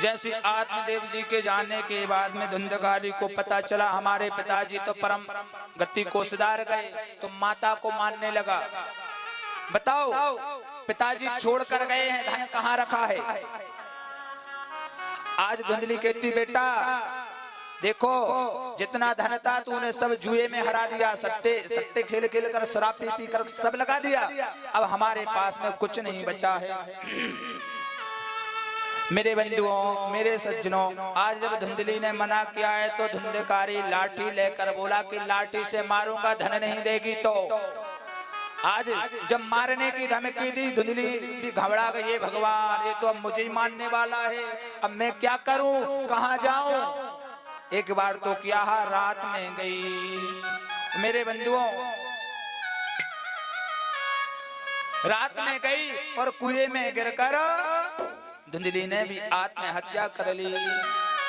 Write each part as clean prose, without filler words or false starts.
जैसे आत्मदेव जी के जाने के बाद में धुंधकारी को पता चला हमारे पिताजी तो परम गति को सुधार गए, तो माता को मानने लगा। बताओ पिताजी छोड़ कर गए हैं, धन कहाँ रखा है? आज धुंधली कहती बेटा देखो जितना धन था तूने सब जुए में हरा दिया, सट्टे खेल खेल कर शराब पी पी कर सब लगा दिया, अब हमारे पास में कुछ नहीं बचा है। मेरे बंधुओं मेरे सज्जनों, आज जब धुंधली ने मना किया है तो धुंधकारी लाठी लेकर बोला कि लाठी से मारूंगा, धन नहीं देगी तो। आज जब मारने की धमकी दी धुंधली भी घबरा गई, भगवान ये तो अब मुझे ही मानने वाला है, अब मैं क्या करूं, कहां जाऊं? एक बार तो क्या रात में गई मेरे बंधुओं, रात में गई और कुएं में गिरकर धुंधली ने भी आत्महत्या कर ली।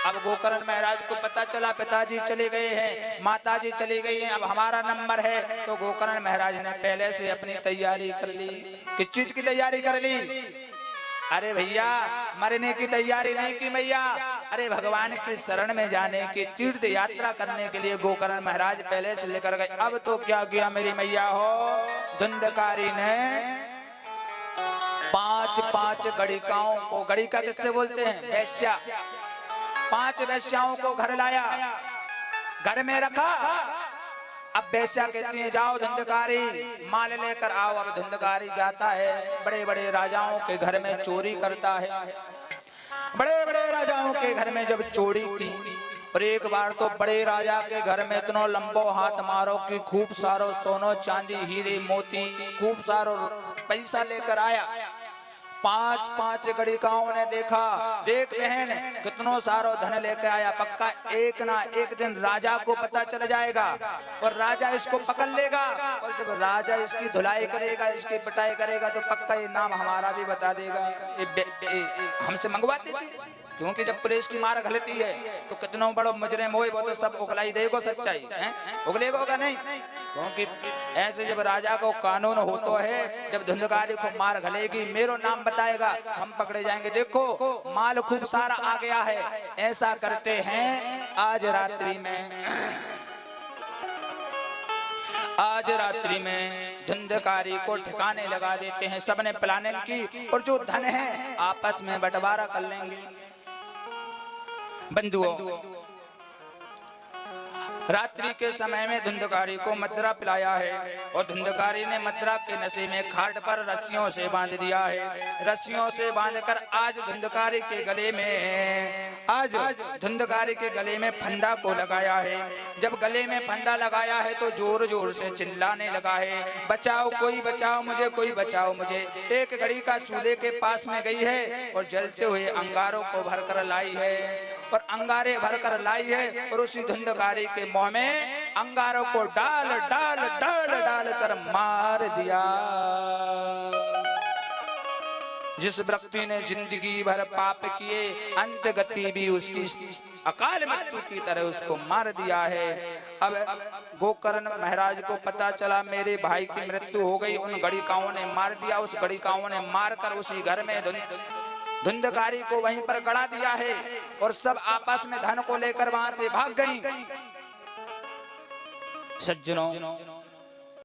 अब गोकर्ण महाराज को पता चला पिताजी चले गए हैं, माताजी चली गई हैं, अब हमारा नंबर है। तो गोकर्ण महाराज ने पहले से अपनी तैयारी कर ली। किस चीज की तैयारी कर ली? अरे भैया मरने की तैयारी नहीं की भैया, अरे भगवान के शरण में जाने की तीर्थ यात्रा करने के लिए गोकर्ण महाराज पहले से लेकर गए। अब तो क्या किया मेरी मैया हो, धुंधकारी ने पांच गड़िकाओं को, गड़िका किससे बोलते हैं? वैश्या, 5 वैश्याओं को घर लाया, घर में रखा। अब वैश्या कहती है जाओ धुंधकारी माल लेकर आओ। अब धुंधकारी जाता है, बड़े बड़े राजाओं के घर में चोरी करता है। बड़े बड़े राजाओं के घर में जब चोरी की, और एक बार तो बड़े राजा के घर में इतना लंबो हाथ मारो कि खूब सारो सोनो चांदी हीरे मोती खूब सारो पैसा लेकर आया। 5 गड़िकाओं ने देखा, देख बहन कितनो सारो धन लेकर आया, पक्का एक ना एक दिन राजा को पता चल जाएगा और राजा इसको पकड़ लेगा, और जब राजा इसकी धुलाई करेगा, इसकी पिटाई करेगा तो पक्का ये नाम हमारा भी बता देगा। हमसे मंगवाती थी, क्योंकि जब पुलिस की मार घलती है तो कितनों बड़ो मुजरिम होए वो तो सब उगलाई देगो, सच्चाई है उगलेगो का नहीं। क्योंकि ऐसे जब राजा को कानून हो तो है, जब धुंधकारी को मार घलेगी मेरो नाम बताएगा, हम पकड़े जाएंगे। देखो माल खूब सारा आ गया है, ऐसा करते हैं आज रात्रि में धुंधकारी को ठिकाने लगा देते हैं। सबने प्लानिंग की और जो धन है आपस में बंटवारा कर लेंगे। बंधुओं रात्रि के समय में धुंधकारी को मदिरा पिलाया है, और धुंधकारी ने मदिरा के नशे में खाट पर रस्सियों से बांध दिया है। रस्सियों से बांधकर आज धुंधकारी के गले में फंदा को लगाया है। जब गले में फंदा लगाया है तो जोर जोर से चिल्लाने लगा है, बचाओ कोई बचाओ मुझे, कोई बचाओ मुझे। एक घड़ी का चूल्हे के पास में गई है और जलते हुए अंगारों को भरकर लाई है, और अंगारे भरकर लाई है, और उसी धुंधकारी के मुंह में अंगारों को डाल डाल डाल डाल कर मार दिया। जिस व्यक्ति ने जिंदगी भर पाप किए, अंत गति भी उसकी अकाल मृत्यु की तरह उसको मार दिया है। अब गोकर्ण महाराज को पता चला मेरे भाई की मृत्यु हो गई, उन गड़िकाओं ने मार दिया। उस गड़िकाओं ने मारकर उसी घर में धुंधकारी को वहीं पर गड़ा दिया है, और सब आपस में धन को लेकर वहां से भाग गई। सज्जनों